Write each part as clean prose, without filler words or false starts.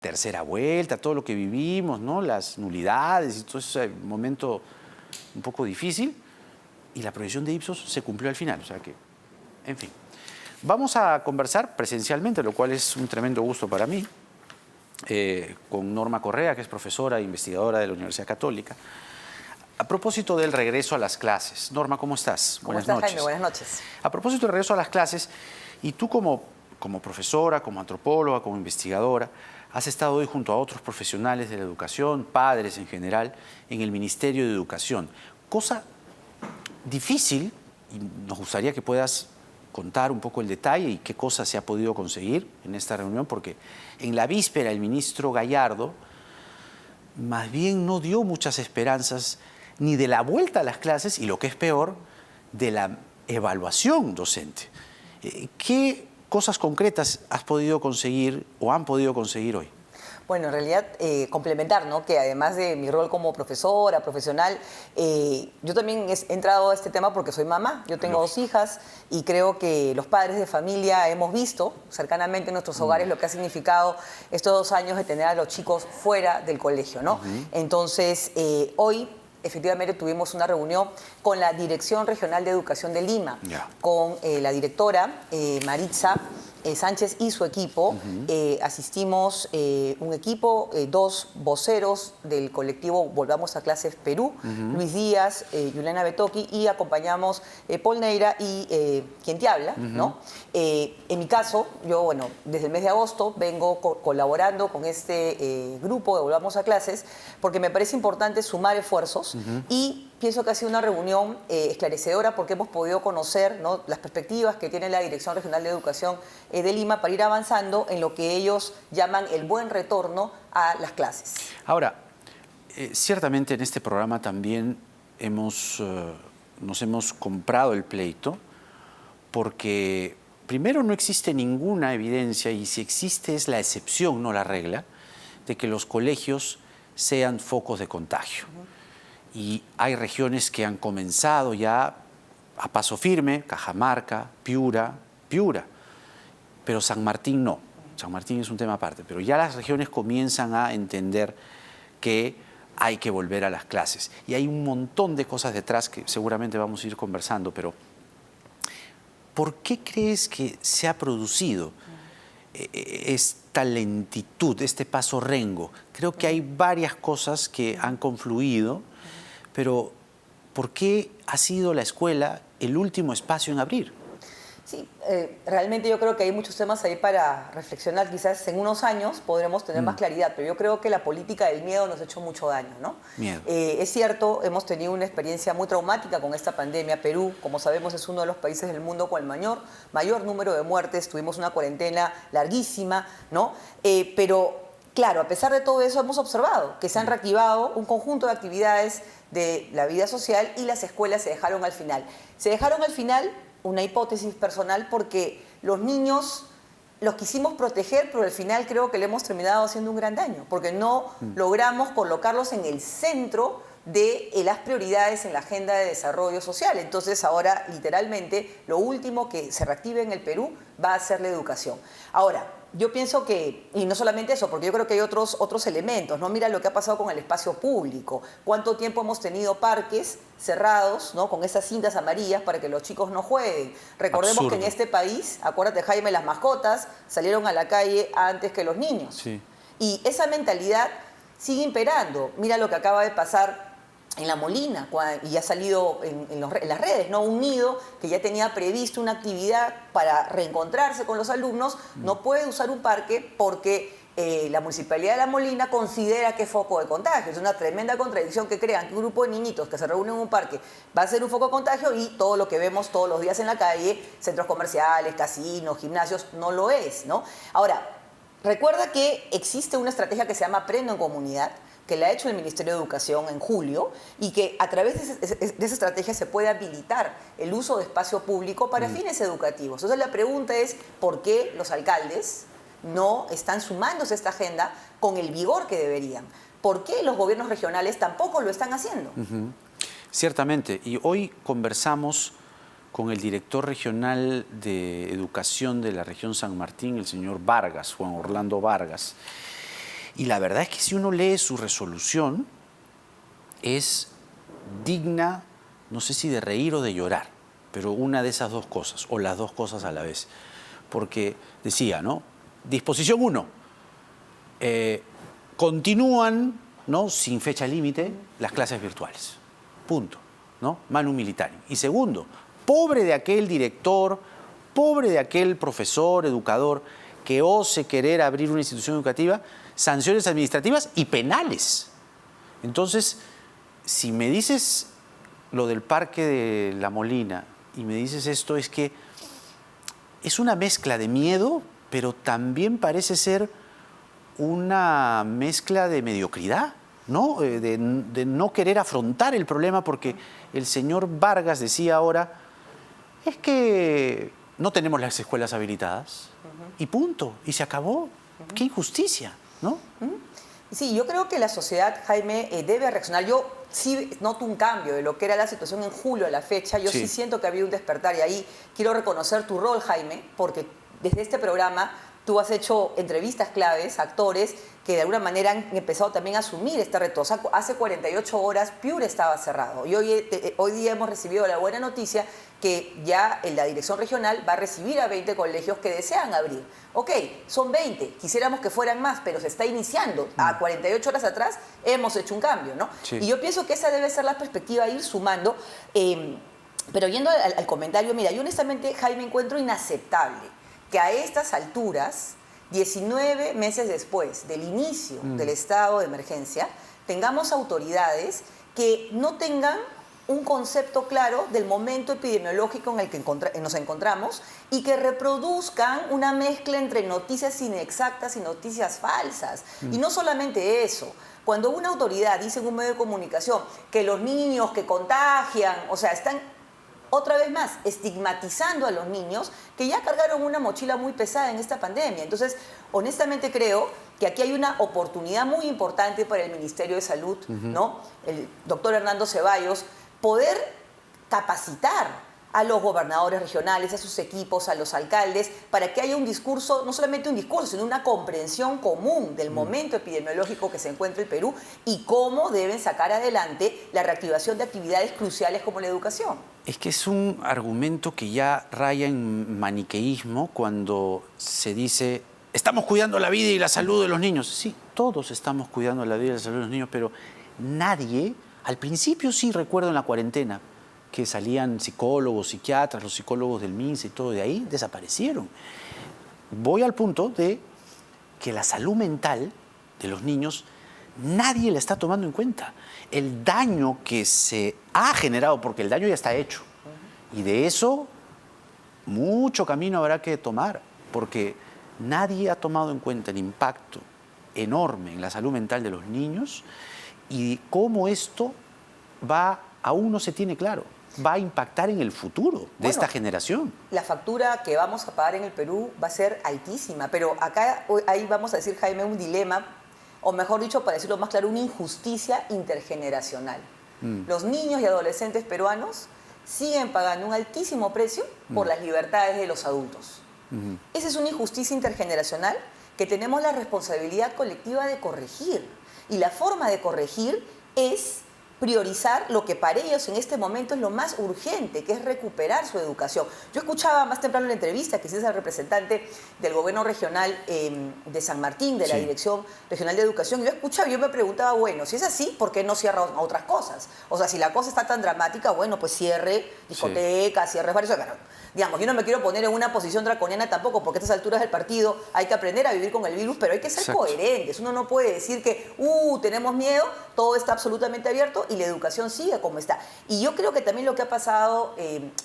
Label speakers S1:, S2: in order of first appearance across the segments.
S1: tercera vuelta, todo lo que vivimos, ¿no? Las nulidades y todo ese momento un poco difícil. Y la proyección de Ipsos se cumplió al final. O sea que, en fin. Vamos a conversar presencialmente, lo cual es un tremendo gusto para mí, con Norma Correa, que es profesora e investigadora de la Universidad Católica. A propósito del regreso a las clases. Norma, ¿cómo estás?
S2: Buenas noches. Jaime? Buenas noches.
S1: A propósito del regreso a las clases, y tú como profesora, como antropóloga, como investigadora, has estado hoy junto a otros profesionales de la educación, padres en general, en el Ministerio de Educación. Cosa difícil, y nos gustaría que puedas contar un poco el detalle y qué cosas se ha podido conseguir en esta reunión, porque en la víspera el ministro Gallardo más bien no dio muchas esperanzas ni de la vuelta a las clases y, lo que es peor, de la evaluación docente. ¿Qué cosas concretas has podido conseguir o han podido conseguir hoy?
S2: Bueno, en realidad complementar, ¿no? Que además de mi rol como profesora, profesional, yo también he entrado a este tema porque soy mamá. Yo tengo dos hijas y creo que los padres de familia hemos visto cercanamente en nuestros hogares lo que ha significado estos 2 años de tener a los chicos fuera del colegio, ¿no? Entonces, hoy efectivamente tuvimos una reunión con la Dirección Regional de Educación de Lima, con la directora Maritza Sánchez y su equipo. Asistimos un equipo, 2 voceros del colectivo Volvamos a Clases Perú, Luis Díaz, Juliana Betoqui, y acompañamos Paul Neira y quien te habla, ¿no? En mi caso, yo, bueno, desde el mes de agosto vengo colaborando con este grupo de Volvamos a Clases porque me parece importante sumar esfuerzos y pienso que ha sido una reunión esclarecedora porque hemos podido conocer, ¿no?, las perspectivas que tiene la Dirección Regional de Educación de Lima para ir avanzando en lo que ellos llaman el buen retorno a las clases.
S1: Ahora, ciertamente en este programa también nos hemos comprado el pleito porque primero no existe ninguna evidencia, y si existe es la excepción, no la regla, de que los colegios sean focos de contagio. Y hay regiones que han comenzado ya a paso firme, Cajamarca, Piura, pero San Martín no. San Martín es un tema aparte, pero ya las regiones comienzan a entender que hay que volver a las clases. Y hay un montón de cosas detrás que seguramente vamos a ir conversando, pero ¿por qué crees que se ha producido esta lentitud, este paso rengo? Creo que hay varias cosas que han confluido, pero ¿por qué ha sido la escuela el último espacio en abrir?
S2: Sí, realmente yo creo que hay muchos temas ahí para reflexionar. Quizás en unos años podremos tener más claridad, pero yo creo que la política del miedo nos ha hecho mucho daño, ¿no?
S1: Miedo.
S2: Es cierto, hemos tenido una experiencia muy traumática con esta pandemia. Perú, como sabemos, es uno de los países del mundo con el mayor número de muertes. Tuvimos una cuarentena larguísima, ¿no? Pero claro, a pesar de todo eso, hemos observado que se han reactivado un conjunto de actividades de la vida social y las escuelas se dejaron al final. Se dejaron al final, una hipótesis personal, porque los niños los quisimos proteger, pero al final creo que le hemos terminado haciendo un gran daño, porque no logramos colocarlos en el centro de las prioridades en la agenda de desarrollo social. Entonces ahora, literalmente, lo último que se reactive en el Perú va a ser la educación. Ahora, yo pienso que, y no solamente eso, porque yo creo que hay otros elementos, ¿no? Mira lo que ha pasado con el espacio público. ¿Cuánto tiempo hemos tenido parques cerrados, ¿no?, con esas cintas amarillas para que los chicos no jueguen? Recordemos que en este país, acuérdate, Jaime, las mascotas salieron a la calle antes que los niños.
S1: Sí.
S2: Y esa mentalidad sigue imperando. Mira lo que acaba de pasar en La Molina, y ha salido en las redes, ¿no? Un nido que ya tenía previsto una actividad para reencontrarse con los alumnos, no puede usar un parque porque la Municipalidad de La Molina considera que es foco de contagio. Es una tremenda contradicción que crean que un grupo de niñitos que se reúnen en un parque va a ser un foco de contagio y todo lo que vemos todos los días en la calle, centros comerciales, casinos, gimnasios, no lo es, ¿no? Ahora, recuerda que existe una estrategia que se llama Aprendo en Comunidad, que la ha hecho el Ministerio de Educación en julio, y que a través de esa estrategia se puede habilitar el uso de espacio público para fines educativos. Entonces la pregunta es, ¿por qué los alcaldes no están sumándose a esta agenda con el vigor que deberían? ¿Por qué los gobiernos regionales tampoco lo están haciendo?
S1: Ciertamente, y hoy conversamos con el director regional de educación de la región San Martín, el señor Vargas, Juan Orlando Vargas. Y la verdad es que si uno lee su resolución, es digna, no sé si de reír o de llorar, pero una de esas dos cosas, o las dos cosas a la vez. Porque decía, ¿no? Disposición 1. Continúan, ¿no?, sin fecha límite las clases virtuales. Punto. ¿No? Manu militari. Y segundo, pobre de aquel director, pobre de aquel profesor, educador, que ose querer abrir una institución educativa, sanciones administrativas y penales. Entonces, si me dices lo del Parque de La Molina y me dices esto, es que es una mezcla de miedo, pero también parece ser una mezcla de mediocridad, ¿no? De no querer afrontar el problema, porque el señor Vargas decía ahora, es que no tenemos las escuelas habilitadas, y punto, y se acabó. ¡Qué injusticia!, ¿no?
S2: Sí, yo creo que la sociedad, Jaime, debe reaccionar. Yo sí noto un cambio de lo que era la situación en julio a la fecha. Yo sí siento que había un despertar, y ahí quiero reconocer tu rol, Jaime, porque desde este programa tú has hecho entrevistas claves a actores que de alguna manera han empezado también a asumir este reto. O sea, hace 48 horas Piura estaba cerrado y hoy día hemos recibido la buena noticia que ya la dirección regional va a recibir a 20 colegios que desean abrir. Ok, son 20, quisiéramos que fueran más, pero se está iniciando. A 48 horas atrás hemos hecho un cambio, ¿no?
S1: Sí.
S2: Y yo pienso que esa debe ser la perspectiva, ir sumando. Pero yendo al comentario, mira, yo honestamente, Jaime, encuentro inaceptable que a estas alturas, 19 meses después del inicio del estado de emergencia, tengamos autoridades que no tengan un concepto claro del momento epidemiológico en el que nos encontramos y que reproduzcan una mezcla entre noticias inexactas y noticias falsas. Y no solamente eso, cuando una autoridad dice en un medio de comunicación que los niños que contagian, o sea, están otra vez más estigmatizando a los niños que ya cargaron una mochila muy pesada en esta pandemia. Entonces, honestamente creo que aquí hay una oportunidad muy importante para el Ministerio de Salud, ¿no? El doctor Hernando Ceballos, poder capacitar a los gobernadores regionales, a sus equipos, a los alcaldes, para que haya un discurso, no solamente un discurso, sino una comprensión común del momento epidemiológico que se encuentra el Perú y cómo deben sacar adelante la reactivación de actividades cruciales como la educación.
S1: Es que es un argumento que ya raya en maniqueísmo cuando se dice, estamos cuidando la vida y la salud de los niños. Sí, todos estamos cuidando la vida y la salud de los niños, pero nadie, al principio sí recuerdo en la cuarentena, que salían psicólogos, psiquiatras, los psicólogos del MINSA y todo, de ahí desaparecieron. Voy al punto de que la salud mental de los niños nadie la está tomando en cuenta. El daño que se ha generado, porque el daño ya está hecho, y de eso mucho camino habrá que tomar, porque nadie ha tomado en cuenta el impacto enorme en la salud mental de los niños y cómo esto aún no se tiene claro. Va a impactar en el futuro de esta generación.
S2: La factura que vamos a pagar en el Perú va a ser altísima, pero acá ahí vamos a decir, Jaime, un dilema, o mejor dicho, para decirlo más claro, una injusticia intergeneracional. Los niños y adolescentes peruanos siguen pagando un altísimo precio por las libertades de los adultos. Esa es una injusticia intergeneracional que tenemos la responsabilidad colectiva de corregir. Y la forma de corregir es priorizar lo que para ellos en este momento es lo más urgente, que es recuperar su educación. Yo escuchaba más temprano en la entrevista que hiciste al representante del gobierno regional de San Martín, de la Dirección Regional de Educación, y yo escuchaba y yo me preguntaba, bueno, si es así, ¿por qué no cierra a otras cosas? O sea, si la cosa está tan dramática, bueno, pues cierre discotecas, cierre varios... Digamos, yo no me quiero poner en una posición draconiana tampoco, porque a estas alturas del partido hay que aprender a vivir con el virus, pero hay que ser coherentes. Uno no puede decir que, tenemos miedo, todo está absolutamente abierto y la educación sigue como está. Y yo creo que también lo que ha pasado,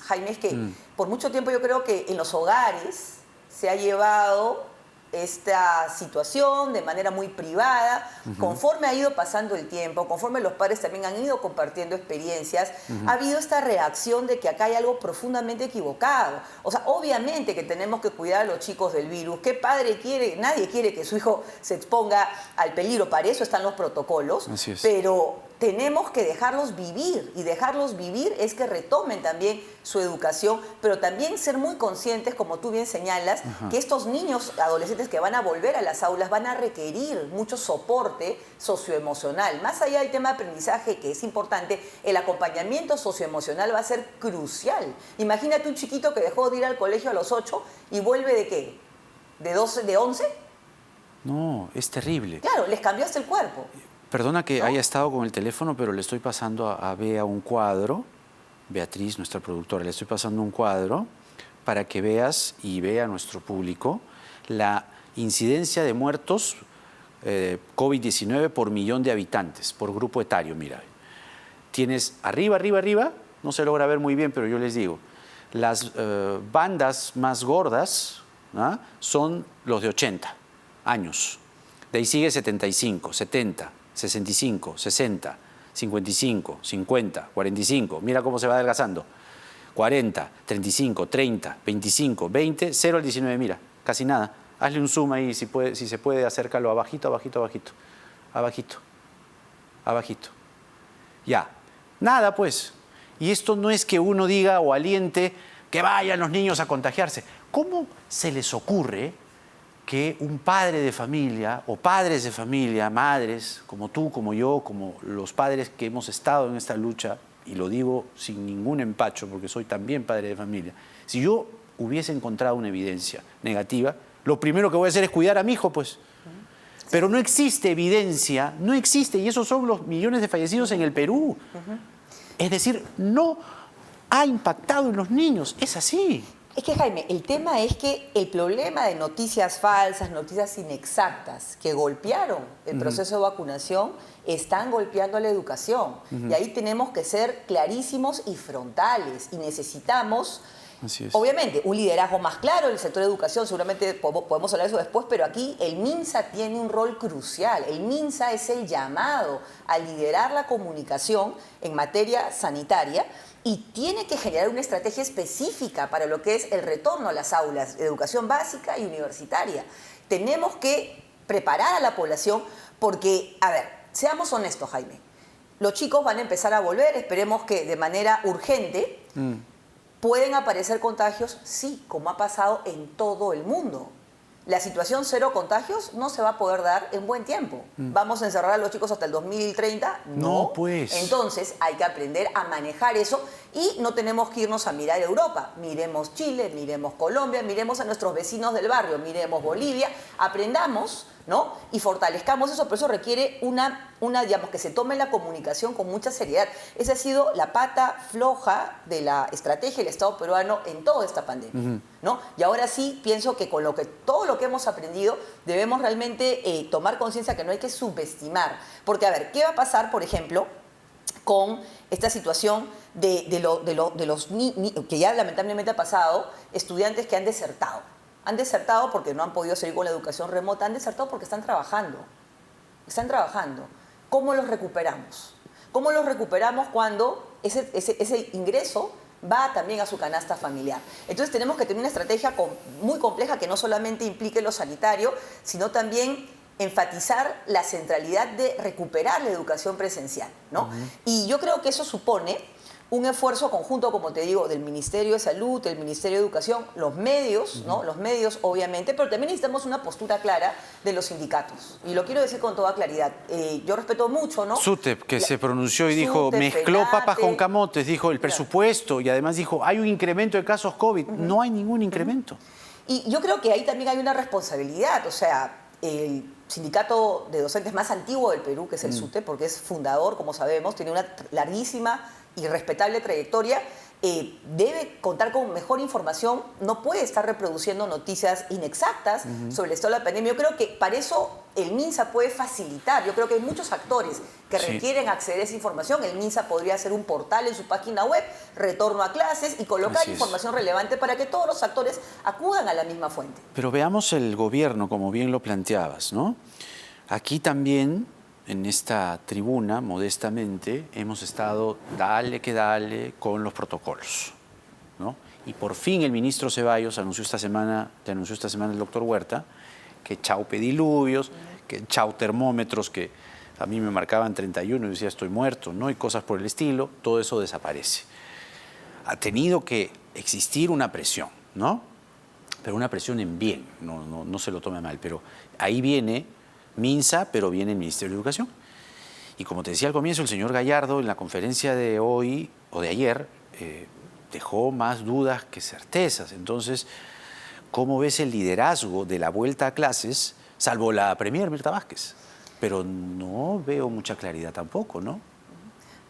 S2: Jaime, es que por mucho tiempo yo creo que en los hogares se ha llevado esta situación de manera muy privada. Conforme ha ido pasando el tiempo, conforme los padres también han ido compartiendo experiencias, ha habido esta reacción de que acá hay algo profundamente equivocado. O sea, obviamente que tenemos que cuidar a los chicos del virus. ¿Qué padre quiere? Nadie quiere que su hijo se exponga al peligro. Para eso están los protocolos. Pero tenemos que dejarlos vivir, y dejarlos vivir es que retomen también su educación, pero también ser muy conscientes, como tú bien señalas, que estos niños, adolescentes que van a volver a las aulas van a requerir mucho soporte socioemocional. Más allá del tema de aprendizaje, que es importante, el acompañamiento socioemocional va a ser crucial. Imagínate un chiquito que dejó de ir al colegio a los 8 y vuelve ¿de qué? ¿De 12, de 11?
S1: No, es terrible.
S2: Claro, les cambió hasta el cuerpo.
S1: Perdona que haya estado con el teléfono, pero le estoy pasando a Bea un cuadro, Beatriz, nuestra productora, le estoy pasando un cuadro para que veas y vea a nuestro público la incidencia de muertos COVID-19 por millón de habitantes, por grupo etario, mira. Tienes arriba, no se logra ver muy bien, pero yo les digo, las bandas más gordas, ¿ah?, son los de 80 años. De ahí sigue 75, 70, 65, 60, 55, 50, 45. Mira cómo se va adelgazando. 40, 35, 30, 25, 20, 0 al 19. Mira, casi nada. Hazle un zoom ahí, si se puede, acércalo abajito, abajito, abajito. Abajito, abajito. Ya. Nada, pues. Y esto no es que uno diga o aliente que vayan los niños a contagiarse. ¿Cómo se les ocurre que un padre de familia o padres de familia, madres, como tú, como yo, como los padres que hemos estado en esta lucha, y lo digo sin ningún empacho porque soy también padre de familia, si yo hubiese encontrado una evidencia negativa, lo primero que voy a hacer es cuidar a mi hijo, pues. Pero no existe evidencia, no existe, y esos son los millones de fallecidos en el Perú. Es decir, no ha impactado en los niños, es así.
S2: Es que, Jaime, el tema es que el problema de noticias falsas, noticias inexactas que golpearon el proceso de vacunación, están golpeando a la educación. Y ahí tenemos que ser clarísimos y frontales. Y necesitamos, obviamente, un liderazgo más claro del sector de educación. Seguramente podemos hablar de eso después, pero aquí el MINSA tiene un rol crucial. El MINSA es el llamado a liderar la comunicación en materia sanitaria, y tiene que generar una estrategia específica para lo que es el retorno a las aulas, educación básica y universitaria. Tenemos que preparar a la población porque, a ver, seamos honestos, Jaime, los chicos van a empezar a volver, esperemos que de manera urgente. ¿Pueden aparecer contagios? Sí, como ha pasado en todo el mundo. La situación cero contagios no se va a poder dar en buen tiempo. ¿Vamos a encerrar a los chicos hasta el 2030?
S1: No, pues.
S2: Entonces hay que aprender a manejar eso y no tenemos que irnos a mirar Europa. Miremos Chile, miremos Colombia, miremos a nuestros vecinos del barrio, miremos Bolivia. Aprendamos, ¿no? Y fortalezcamos eso, pero eso requiere digamos, que se tome la comunicación con mucha seriedad. Esa ha sido la pata floja de la estrategia del Estado peruano en toda esta pandemia, ¿no? Y ahora sí pienso que con todo lo que hemos aprendido debemos realmente tomar conciencia que no hay que subestimar. Porque, a ver, ¿qué va a pasar, por ejemplo, con esta situación de los que ya lamentablemente ha pasado, estudiantes que han desertado? Han desertado porque no han podido seguir con la educación remota, han desertado porque están trabajando. Están trabajando. ¿Cómo los recuperamos? ¿Cómo los recuperamos cuando ese ingreso va también a su canasta familiar? Entonces tenemos que tener una estrategia muy compleja que no solamente implique lo sanitario, sino también enfatizar la centralidad de recuperar la educación presencial, ¿no? Y yo creo que eso supone un esfuerzo conjunto, como te digo, del Ministerio de Salud, del Ministerio de Educación, los medios, ¿no? Los medios, obviamente, pero también necesitamos una postura clara de los sindicatos. Y lo quiero decir con toda claridad. Yo respeto mucho, ¿no?
S1: SUTEP, que se pronunció y dijo, mezcló papas con camotes, dijo el presupuesto, y además dijo, hay un incremento de casos COVID. No hay ningún incremento.
S2: Y yo creo que ahí también hay una responsabilidad, o sea, el sindicato de docentes más antiguo del Perú, que es el SUTEP, porque es fundador, como sabemos, tiene una larguísima y respetable trayectoria, debe contar con mejor información, no puede estar reproduciendo noticias inexactas sobre el estado de la pandemia. Yo creo que para eso el MINSA puede facilitar. Yo creo que hay muchos actores que requieren acceder a esa información. El MINSA podría hacer un portal en su página web, retorno a clases, y colocar información relevante para que todos los actores acudan a la misma fuente.
S1: Pero veamos el gobierno, como bien lo planteabas, ¿no? Aquí también, en esta tribuna, modestamente, hemos estado dale que dale con los protocolos, ¿no? Y por fin el ministro Ceballos anunció esta semana el doctor Huerta, que chau pediluvios, que chau termómetros, que a mí me marcaban 31 y decía estoy muerto, ¿no? Y cosas por el estilo, todo eso desaparece. ha tenido que existir una presión, ¿no? Pero una presión en bien, no se lo tome mal, pero ahí viene MINSA, pero viene el Ministerio de Educación. Y como te decía al comienzo, el señor Gallardo en la conferencia de hoy o de ayer dejó más dudas que certezas. Entonces, ¿cómo ves el liderazgo de la vuelta a clases, salvo la premier Mirta Vázquez? Pero no veo mucha claridad tampoco, ¿no?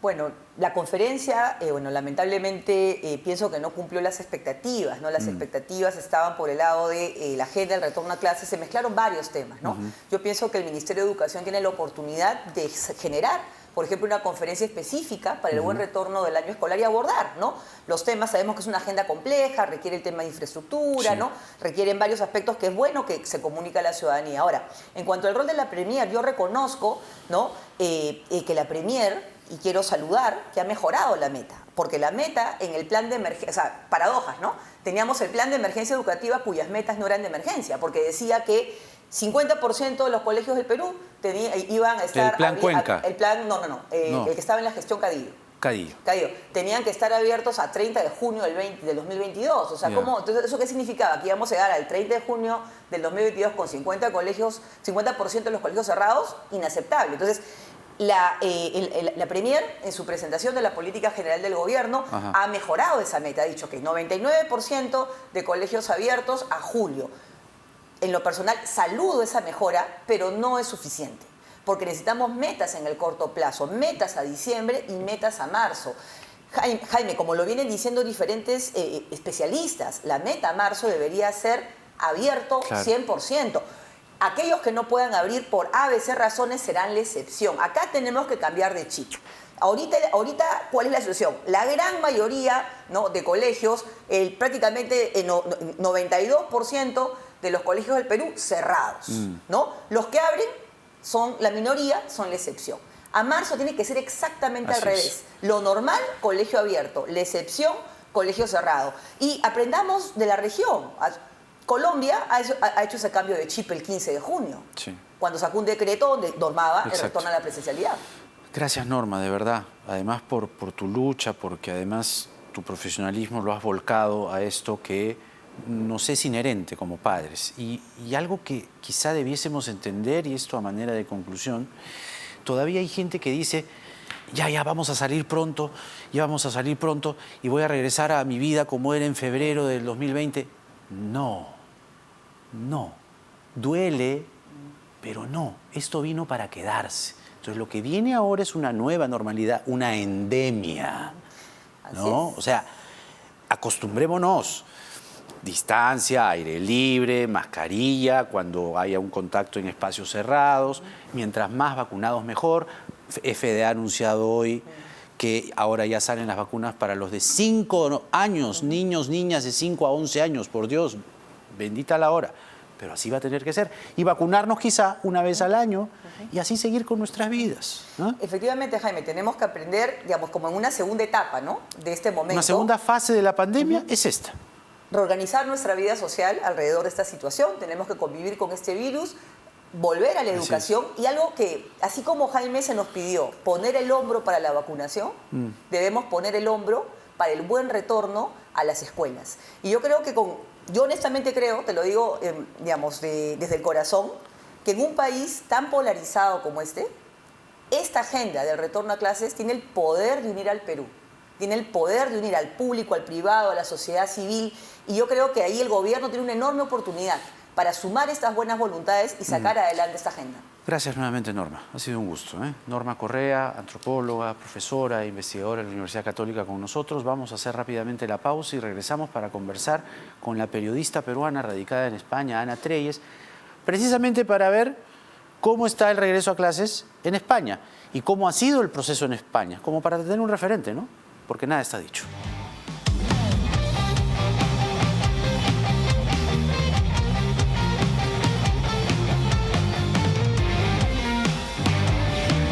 S2: Bueno, la conferencia, lamentablemente pienso que no cumplió las expectativas, ¿no? Las expectativas estaban por el lado de la agenda del retorno a clases, se mezclaron varios temas, ¿no? Yo pienso que el Ministerio de Educación tiene la oportunidad de generar, por ejemplo, una conferencia específica para el buen retorno del año escolar y abordar, ¿no? Los temas, sabemos que es una agenda compleja, requiere el tema de infraestructura, ¿no? Requieren varios aspectos que es bueno que se comunique a la ciudadanía. Ahora, en cuanto al rol de la Premier, yo reconozco, ¿no? Que la Premier, y quiero saludar, que ha mejorado la meta, porque la meta en el plan de emergencia, o sea, paradojas, ¿no? Teníamos el plan de emergencia educativa cuyas metas no eran de emergencia, porque decía que 50% de los colegios del Perú iban a estar...
S1: ¿El plan Cuenca?
S2: El plan, no. El que estaba en la gestión Cadillo. Cadillo. Tenían que estar abiertos a 30 de junio del 2022. O sea, entonces, ¿eso qué significaba? Que íbamos a llegar al 30 de junio del 2022 con 50% de los colegios cerrados, inaceptable. Entonces, la Premier, en su presentación de la política general del gobierno, ha mejorado esa meta. Ha dicho que 99% de colegios abiertos a julio. En lo personal, saludo esa mejora, pero no es suficiente. Porque necesitamos metas en el corto plazo, metas a diciembre y metas a marzo. Jaime, como lo vienen diciendo diferentes especialistas, la meta a marzo debería ser abierto 100%. Aquellos que no puedan abrir por ABC razones serán la excepción. Acá tenemos que cambiar de chip. Ahorita, ¿cuál es la situación? La gran mayoría, ¿no?, de colegios, prácticamente el 92% de los colegios del Perú cerrados, ¿no? Los que abren son la minoría, son la excepción. A marzo tiene que ser exactamente al revés. Lo normal, colegio abierto. La excepción, colegio cerrado. Y aprendamos de la región. Colombia ha hecho ese cambio de chip el 15 de junio, cuando sacó un decreto donde normaba el retorno a la presencialidad.
S1: Gracias, Norma, de verdad. Además por tu lucha, porque además tu profesionalismo lo has volcado a esto que nos es inherente como padres. Y algo que quizá debiésemos entender, y esto a manera de conclusión, todavía hay gente que dice, ya vamos a salir pronto, y voy a regresar a mi vida como era en febrero del 2020. No. Duele, pero no. Esto vino para quedarse. Entonces, lo que viene ahora es una nueva normalidad, una endemia, ¿no? O sea, acostumbrémonos. Distancia, aire libre, mascarilla, cuando haya un contacto en espacios cerrados. Mientras más vacunados, mejor. FDA ha anunciado hoy que ahora ya salen las vacunas para los de 5 años, niños, niñas de 5 a 11 años, por Dios, bendita la hora. Pero así va a tener que ser. Y vacunarnos quizá una vez al año y así seguir con nuestras vidas, ¿no?
S2: Efectivamente, Jaime, tenemos que aprender, digamos, como en una segunda etapa, ¿no?, de este momento.
S1: Una segunda fase de la pandemia es esta.
S2: Reorganizar nuestra vida social alrededor de esta situación. Tenemos que convivir con este virus, volver a la educación. Y algo que, así como Jaime se nos pidió poner el hombro para la vacunación, debemos poner el hombro para el buen retorno a las escuelas. Y yo creo que yo honestamente creo, te lo digo, digamos, desde el corazón, que en un país tan polarizado como esta agenda del retorno a clases tiene el poder de unir al Perú. Tiene el poder de unir al público, al privado, a la sociedad civil. Y yo creo que ahí el gobierno tiene una enorme oportunidad para sumar estas buenas voluntades y sacar adelante esta agenda.
S1: Gracias nuevamente, Norma. Ha sido un gusto, ¿eh? Norma Correa, antropóloga, profesora e investigadora de la Universidad Católica con nosotros. Vamos a hacer rápidamente la pausa y regresamos para conversar con la periodista peruana radicada en España, Ana Treyes, precisamente para ver cómo está el regreso a clases en España y cómo ha sido el proceso en España, como para tener un referente, ¿no? Porque nada está dicho.